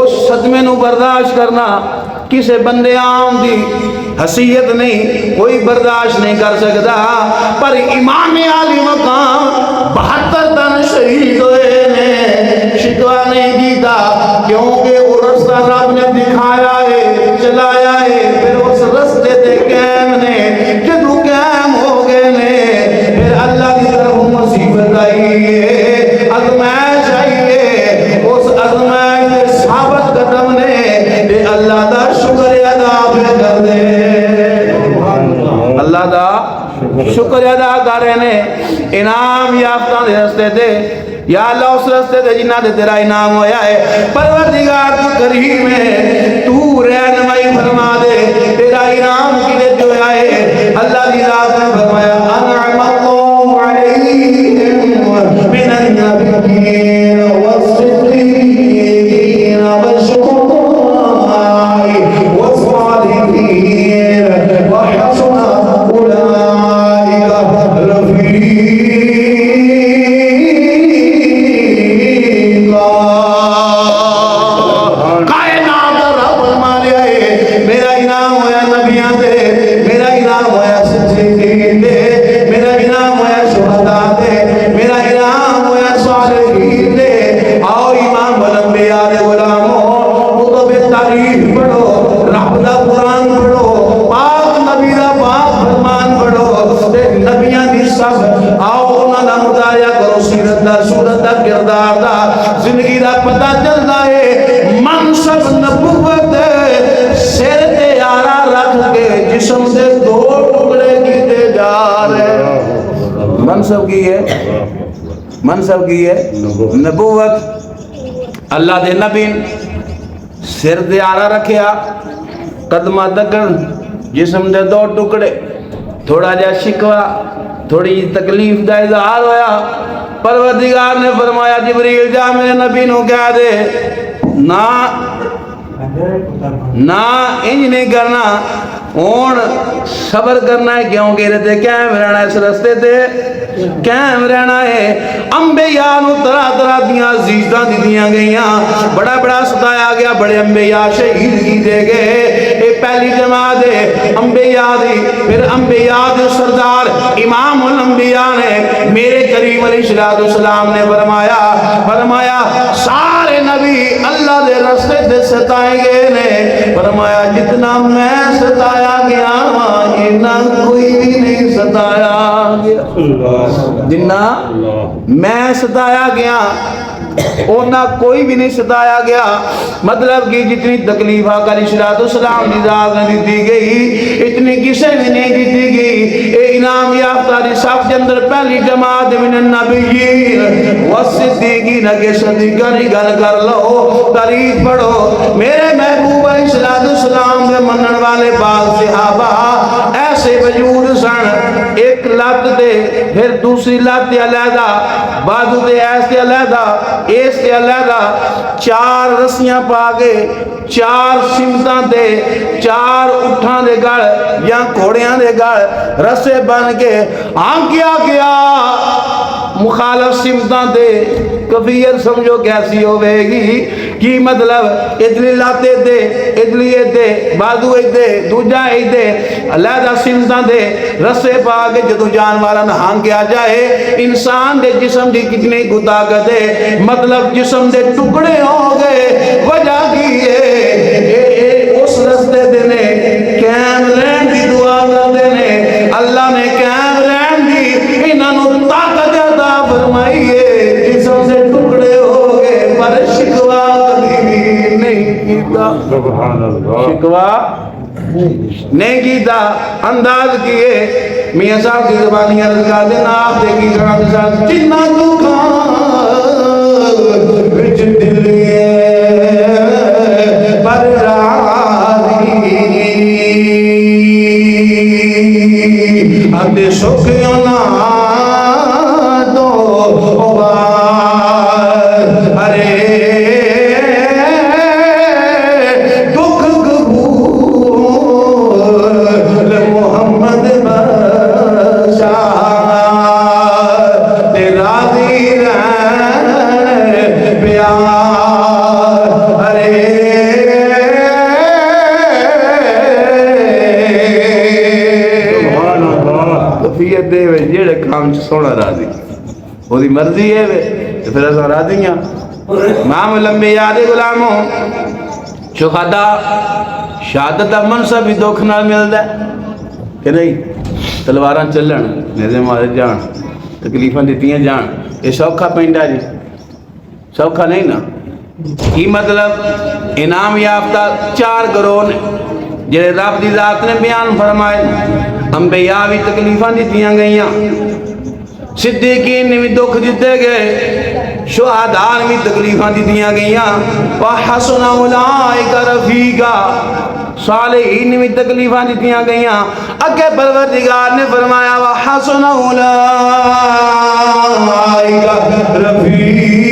اس صدمے نو برداشت کرنا کسے بندے عام دی حیثیت نہیں، کوئی برداشت نہیں کر سکتا، پر امام عالی مقام 72 تن شہید ہوئے نے، شکوہ نہیں کیتا، کیونکہ وہ رستہ رب نے دکھایا ہے، چلایا ہے، پھر اس رستے دے قائم نے، جدو قائم ہو گئے نے، پھر اللہ کی طرف مصیبت آئی ہے، ازمائش آئی ہے، اس ازمائش کے ثابت قدم نے دے اللہ دا شکر ادا کر دے، اللہ دا شکر ادا کرے نے، انعام یافتہ دے رستے دے، یا اللہ اس رستے دے جنہ دے تیرا انعام ہویا ہے، پروردگار تو کریم ہے، تو رہنمائی فرما دے، تیرا انعام کی دے جو ہے، اللہ کی ذات نے فرمایا انعم اللہ علیہم من النبیین والصدیقین والشہداء والصالحین وحسن اولئک رفیقا، کائنات رب فرمایا ہے میرا انعام ہویا نبیاں دے، میرا انعام ہویا صدیقین دے، میرا انعام ہویا شہداء دے، میرا انعام ہویا صالحین دے، آؤ امام الانبیاء دے غلاموں، کتب تاریخ پڑھو، رب دا قرآن پڑھو، پاک نبی دا پاک فرمان پڑھو، نبیاں دی سب آؤ انہاں دا مطالعہ کرو، سیرت دا، صورت دا، کردار دا، زندگی دا پتہ چلتا ہے، منصب نبوت سر تے آرا رکھ کے جسم سے 2 ٹکڑے کیتے جا رہے، منصب کی ہے، منصب کی ہے نبوت، اللہ دے نبی سر دے آرا رکھیا، قدمہ تکن جسم دے 2 ٹکڑے، تھوڑا جا شکوہ، تھوڑی تکلیف دا اظہار ہویا، پروردگار نے فرمایا جبریل جا میرے نبی نو کہہ دے نا انج نہیں کرنا، ہون صبر کرنا ہے، کیونکہ رہتے قائم رہنا ہے، اس رستے تے قائم رہنا ہے، انبیاء نو طرح طرح دیاں عزیزاں دیاں گئیاں، بڑا بڑا ستایا گیا، بڑے انبیاء شہید کی دے گئے، اے پہلی جماعت ہے انبیاء دی، پھر انبیاء دے سردار امام الانبیاء نے میرے کریم علیہ السلام نے فرمایا سارے نبی اللہ دے رستے دے ستائے گئے نے، فرمایا جتنا میں ستایا گیا اتنا کوئی بھی نہیں ستایا گیا، جتنا میں ستایا گیا اونا کوئی بھی نہیں ستایا گیا، مطلب کہ جتنی تکلیف آقا علیہ السلام کی ذات نے دیتی گئی اتنی کسے بھی نہیں دیتی گئی، اے انعام یافتہ دی صف کے اندر پہلی جماعت من النبیین والصدیقین کے صدیقہ کی گل کر لو، تعریف پڑھو، میرے محبوب علیہ السلام دے منن والے پاک صحابہ ایسے وجود سن، ایک لات دے پھر دوسری لات دے علیحدہ، بازو دے ایسے علیحدہ، اس تے علیحدہ، 4 رسیاں پا کے 4 سمتاں دے 4 اٹھاں دے گڑ یا گھوڑیاں دے گڑ رسے بن کے آنکیا گیا، مخالف سمتاں دے کفیت سمجھو کیسی ہوئے گی، کی مطلب ادلی لاتے دے ادلی دے بازو دے دوجہ دے علیحدہ سمتاں دے رسے پا کے جدو جان والا نہان کیا جائے، انسان دے جسم دی کتنی طاقت ہے، مطلب جسم دے ٹکڑے ہو گئے، وجہ کی ہے اس رستے دینے قائم رہن دی دعا کر دینے، اللہ نے قائم رہن دی انہوں طاقت عطا فرمائی ہے، جسم سے ٹکڑے ہو گئے پر شکوہ کبھی بھی نہیں کیتا، شکوہ نہیں کیتا، انداز کیے میاں صاحب کی زبانی عرض کر دینا آپ دیکھی ساتھ جنہ دکھان وچ دلیے پر راضی اندے سکھیوں نہ دو ارے محمد بادشاہ راضی کام سونا راضی وہی مرضی ہے تو پھر ایسا راضی ہیں امام الانبیاء دے غلاموں شہداء شہادت دا منصب بھی دکھ نال ملدا ہے کہ نہیں تلواراں چلن نیزے مارے جان تکلیفاں دتیاں جان یہ سوکھا پیندا جی سوکھا نہیں نا کی مطلب انعام یافتہ 4 گروہ نے جڑے رب دی ذات نے بیان فرمائے انبیاء بھی تکلیفاں دتیاں گئیاں صدیقین نے بھی دکھ دیتے گئے شہداء نے بھی تکلیفاں دتیاں گئیاں وحسن اولئک رفیقا صالحین نے بھی تکلیفاں دتیاں گئیاں اگے پروردگار نے فرمایا وحسن اولئک رفیقا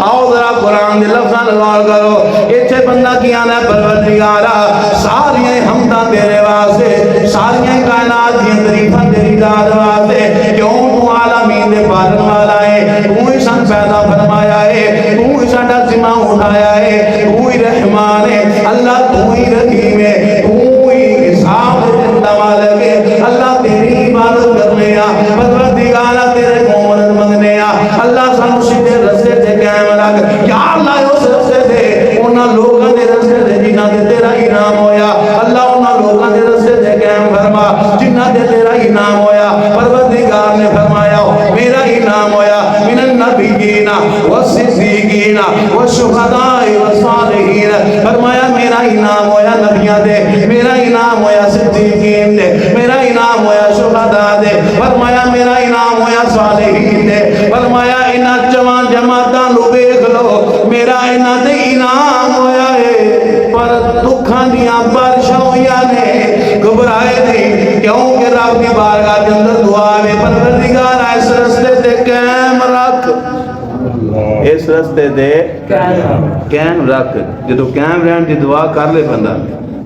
آؤ ذرا قرآن دے لفظاں غور کرو ایتھے بندہ کیا نا پروردگارا ساریاں حمداں تیرے واسطے ساریاں کائنات دیاں تعریفاں تیری ذات واسطے کیوں تو عالمین دے پالن والا ہے تو ہی سن پیدا فرمایا ہے تو ہی ساڈا ذمہ اٹھایا ہے تو ہی رحمان ہے اللہ تو ہی رحیم ہے تو ہی حساب دے مالک ہے اللہ تیری عبادت کرنے آ پروردگارا تیرے کو مدد منگنے آ اللہ سانو سیدھے رستے تے قائم رکھ یا اللہ اس رستے تے انہاں لوکاں دے رستے تے جنہاں تے تیرا انعام ہویا اللہ انہاں لوکاں دے رستے تے قائم فرما جنہاں تے تیرا انعام ہویا پروردگار نے فرمایا میرا انعام ہویا من النبیین والصدیقین والشہداء والصالحین فرمایا میرا انعام ہویا نبیاں دے میرا انعام ہویا صدیقین دے میرا انعام ہویا شہداء دے فرمایا میرا انعام ہویا صالحین دے فرمایا انہاں جوان جماعتاں نو ویکھ لو میرا انہاں تے انعام ہویا ہے پر دکھاں دیاں بارشاں ہویاں نے گھبرائے نہیں کیونکہ رب دی بارگاہ دے اندر دعا ہے پروردگار اس رستے تے قائم رکھ اس رستے تے قائم رکھ جدوں قائم رہن دی دعا کر لے بندہ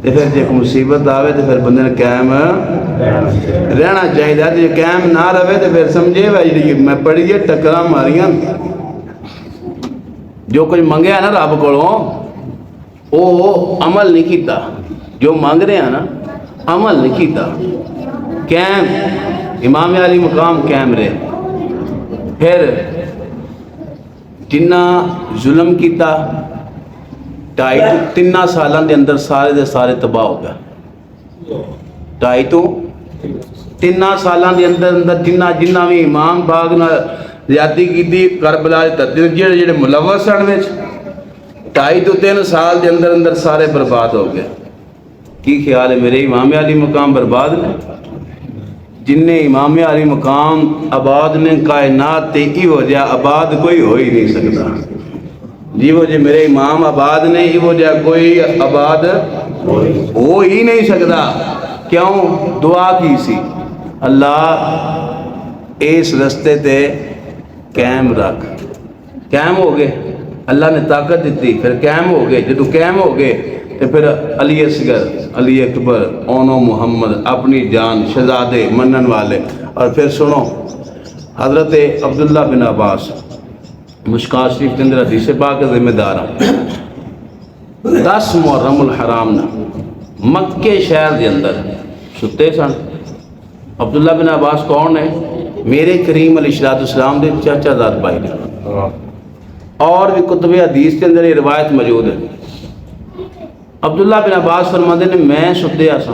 تے پھر جے کوئی مصیبت آوے تے پھر بندے نے قائم رہنا چاہیے جے قائم نہ رہے تے پھر سمجھے بھائی میں پڑھی ہے ٹکراں ماریاں جو کچھ منگیا نا رب کولوں او عمل نہیں کیتا جو مانگ رہے ہیں نا عمل نہیں کیتا قائم امام علی مقام قائم رہے پھر جنہ ظلم کیتا 2.5-3 سالاں دے اندر سارے دے سارے تباہ ہو گیا 2.5 3 سالاں دے اندر جنہ بھی امام باغ نہ زیادتی کیتی کربلا دے ترتیب جڑے ملوث سن وچ 2.5 سال دے اندر سارے برباد ہو گئے کی خیال ہے میرے امام علی مقام برباد نے جن امام علی مقام آباد نے کائنات تے ای وجہ آباد کوئی ہو ہی نہیں سکتا جی وہ جی میرے امام آباد نے ای وجہ کوئی آباد ہو ہی نہیں سکتا کیوں دعا کی سی اللہ اس رستے تے قائم رکھ قائم ہو گئے اللہ نے طاقت دیتی پھر قائم ہو گئے جدو قائم ہو گئے تو پھر علی اصغر علی اکبر اونو محمد اپنی جان شہزادے منن والے اور پھر سنو حضرت عبداللہ بن عباس مشکات شریف کے اندر حدیث پاک کے ذمہ دار 10 محرم الحرام نا مکے شہر دے اندر ستے سن عبداللہ بن عباس کون ہے میرے کریم علیہ السلام دے چاچا زاد بھائی نے اور بھی کتب حدیث کے اندر یہ روایت موجود ہے عبداللہ بن عباس فرماتے ہیں میں ستے آسا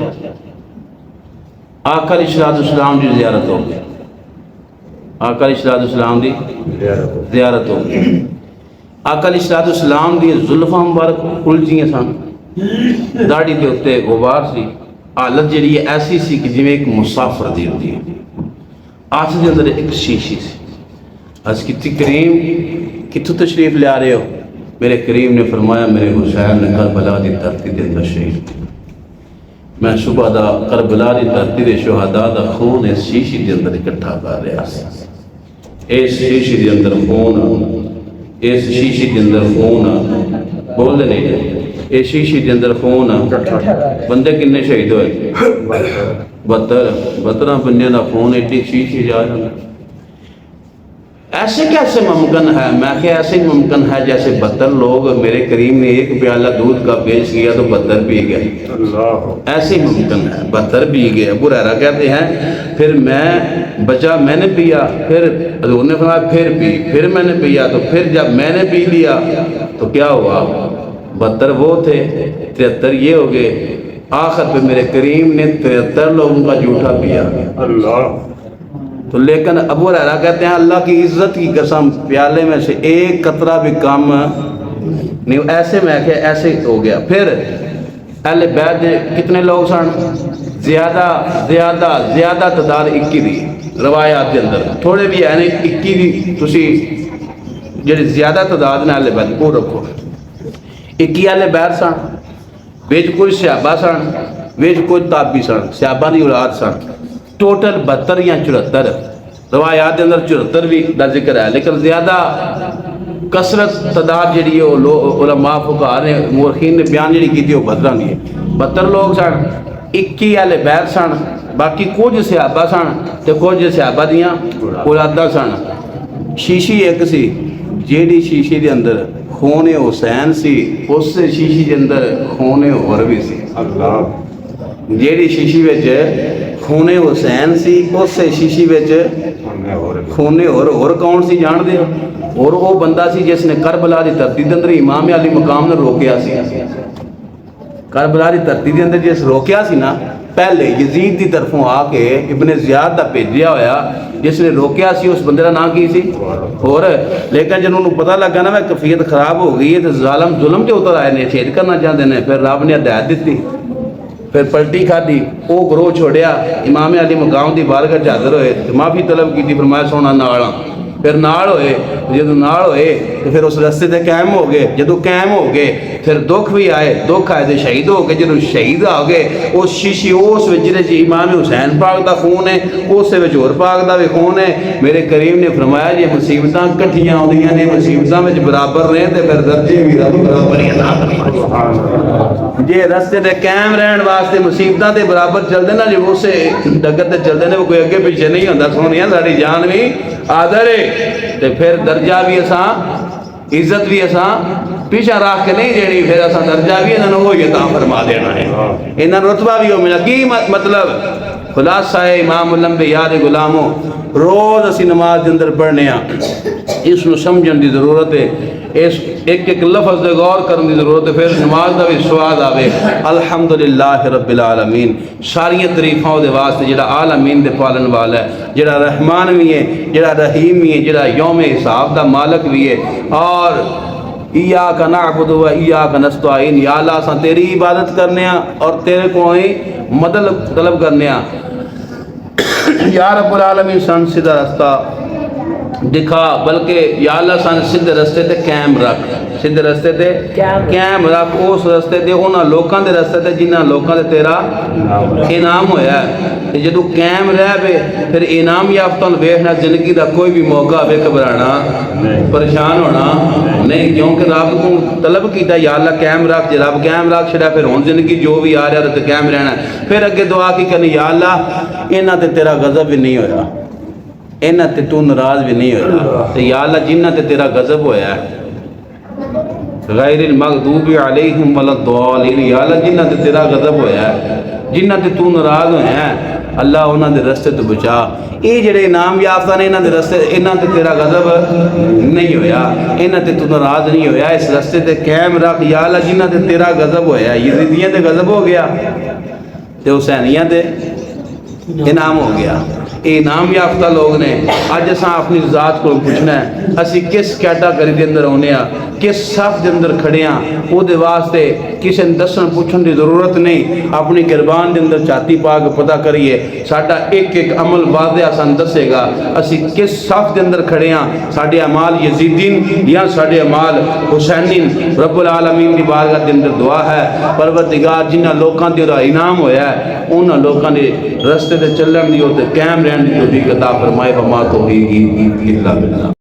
آقا علیہ السلام دی زیارت ہو گئی آقا علیہ السلام دی زیارت ہو گئی آقا علیہ السلام دی زلفاں مبارک کھلجیاں سن داڑھی دے اتے غبار سی حالت جڑی ایسی سی کہ جویں ایک مسافر دی ہوتی ہے آنکھ دے اندر ایک شیشی سی از کتی کریم کتوں تشریف لے آ رہے ہو میرے کریم نے فرمایا میرے حسین نے کربلا دی دھرتی دے اندر شہید میں صبح دا کربلا دی دھرتی دے شہداء دا خون اس شیشی دے اندر اکٹھا کر رہا سی اس شیشی دے اندر خون اس شیشی دے اندر خون بول دے نہیں اس شیشی دے اندر خون بندے کنے شہید ہوئے 72 بندے دا خون ایڈی شیشی جا رہا ایسے کیسے ممکن ہے؟ میں کہ ایسے ہی ممکن ہے جیسے 72 لوگ میرے کریم نے ایک پیالہ دودھ کا پیش کیا تو 72 پی گئے، ایسے ہی ممکن ہے 72 پی گئے۔ ابو ہریرہ کہتے ہیں پھر میں بچا، میں نے پیا، پھر حضور نے فرمایا پھر پی، پھر میں نے پیا، تو پھر جب میں نے پی لیا تو کیا ہوا؟ 72 وہ تھے، 73 یہ ہو گئے، آخر پہ میرے کریم نے 73 لوگوں کا جھوٹا پیا۔ تو لیکن ابو ہریرہ کہتے ہیں اللہ کی عزت کی قسم پیالے میں سے ایک قطرہ بھی کم نہیں، ایسے میں کہ ایسے ہو گیا۔ پھر اہل بیت کتنے لوگ سن؟ زیادہ تعداد 21 دی روایات کے اندر، تھوڑے بھی ہے نہیں 21 دی، تسی جڑی زیادہ تعداد نے اہل بیت کو رکھو، 21 اہل بیت سن، وچ کوئی صحابہ سن، وچ کوئی تابعی سن، صحابہ دی اولاد سن، ٹوٹل 72 یا 74 روایات کے اندر 74 بھی دا ذکر ہے، لیکن زیادہ کثرت تعداد جڑی ہے علماء فقہاء نے مورخین نے بیان جڑی کی تھی وہ 72 دی ہے۔ 72 لوگ سن، 21 اہل بیت سن، باقی کچھ صحابہ سن تے کچھ صحابہ دیاں اولاداں سن۔ شیشی ایک سی، جیڑی شیشی دے اندر خون حسین سی، اس سے شیشی دے اندر خون عمر بھی سی۔ جیڑی شیشی وچ خون حسین سی، اس سے شیشی وچ خون اور کون سی جان دے؟ اور وہ بندہ سی جس نے کربلا دی دھرتی دے اندر امام علی مقام نے روکیا سی۔ کربلا دی دھرتی دے اندر جس روکیا سی نا، پہلے یزید دی طرفوں آ کے ابن زیاد دا بھیجیا ہویا، جس نے روکیا سی اس بندے کا نام کی سی؟ اور لیکن جن انہوں پتہ لگا نا میں کفیت خراب ہو گئی ہے تو ظلم کے اتر آئے نے، چھید کرنا چاہتے ہیں، پھر رب نے ہدایت دیتی، پھر پلٹی کھا دی، وہ گروہ چھوڑیا، امام علی مقام دی بارگاہ حاضر ہوئے، معافی طلب کی تھی، فرمایا سونا نالاں، پھر نال ہوئے، جدو نال ہوئے تو پھر اس رستے تے قائم ہو گئے، جدو قائم ہو گئے پھر دکھ بھی آئے، دکھ آئے تو شہید ہو گئے، جدو شہید آ گئے اس شیشی اس وجہ جی امام حسین پاک دا خون ہے، اس سے وچ اور پاک دا بھی خون ہے۔ میرے کریم نے فرمایا جی مصیبتاں کٹھیاں ہوندیاں نے، مصیبتاں وچ برابر نے تے پھر درجے بھی رب برابر ہی عطا فرمائے۔ جے رستے تے قائم رہن واسطے مصیبتاں تے برابر چل دے نا، جو اسے ڈگر تے چل دے نے، وہ کوئی اگے پیچھے نہیں ہوندا، سونیاں ساڈی جان بھی آدھر ہے تے پھر درجہ بھی اساں عزت بھی اساں پیچھے راہ کے نہیں دینی، پھر اساں درجہ بھی انہوں نے وہی عطا فرما دینا ہے، انہوں رتبہ بھی ہو ملا۔ کی مطلب خلاصہ ہے امام الانبیاء دے غلاموں، روز اسی نماز دے اندر پڑھنے ہاں، اس نو سمجھن دی ضرورت ہے، اس ایک ایک لفظ دے غور کرن دی ضرورت ہے، پھر نماز دا بھی سواد آوے۔ الحمدللہ رب العالمین، ساری تعریفاں دے واسطے جڑا عالمین دے پالن والا ہے، جڑا رحمان بھی ہے، جڑا رحیم بھی ہے، جڑا یوم حساب دا مالک بھی ہے، اور ایاک نعبد و ایاک نستعین، یا اللہ اساں تیری عبادت کرنے ہاں اور تیرے کو ہی مدد طلب کرنے ہاں، یا رب العالمین سن سیدھا رستہ دکھا، بلکہ یا اللہ سن سیدھے رستے تے قائم رکھ، سیدھے رستے تے قائم رکھ، اس رستے تے انہاں لوکاں دے رستے تے جنہاں لوکاں تے تیرا انعام ہویا ہے، جدو قائم رہ بے پھر انعام یافتہ ویکھنا، زندگی دا کوئی بھی موقع بے گھبرانا پریشان ہونا نہیں، کیونکہ رب کو طلب کیتا یا اللہ قائم رکھ، جے رب قائم رکھ چھڑا پھر ہن زندگی جو بھی آ رہا تے قائم رہنا ہے۔ پھر اگے دعا کی کرنی، یا اللہ انہاں تے تیرا غضب بھی نہیں ہویا، انہاں تے تو ناراض بھی نہیں ہویا، تے یا اللہ جنہاں تے تیرا غضب ہویا ہے غیر المغضوب علیہم ولا الضالین، یا اللہ جنہاں تے تیرا غضب ہویا ہے، جنہاں تے تو ناراض ہویا ہے، اللہ انہاں دے رستے تو بچا۔ یہ جڑے انعام یافتہ نے انہاں دے رستے، انہاں تے تیرا غضب نہیں ہویا، انہاں تے تو ناراض نہیں ہویا، اس رستے تے قائم رکھ، یا اللہ جنہاں تے تیرا غضب ہویا، یزیدیاں تے غضب ہو گیا تے حسینیاں تے انعام ہو گیا۔ یہ انعام یافتہ لوگ نے، اج اساں اپنی ذات کو پوچھنا ہے اسی کس کیٹاگری دے اندر ہونے ہاں، کس صف دے اندر کھڑے ہاں، وہ دے واسطے کسی دسن پوچھن دی ضرورت نہیں، اپنی قربان دے اندر چھاتی پا کے پتہ کریے، ساڈا ایک ایک عمل واضح سان دسے گا اسی کس صف دے اندر کھڑے ہاں، ساڈے اعمال یزیدین یا ساڈے اعمال حسینین۔ رب العالمین دی بارگاہ دے اندر دعا ہے پروردگار جنہاں لوکاں دے انعام ہویا ہے انہاں لوکاں دے رستے تے چلن دی تے قائم رہن دی توفیق عطا فرمائے، وما توفیق الا باللہ۔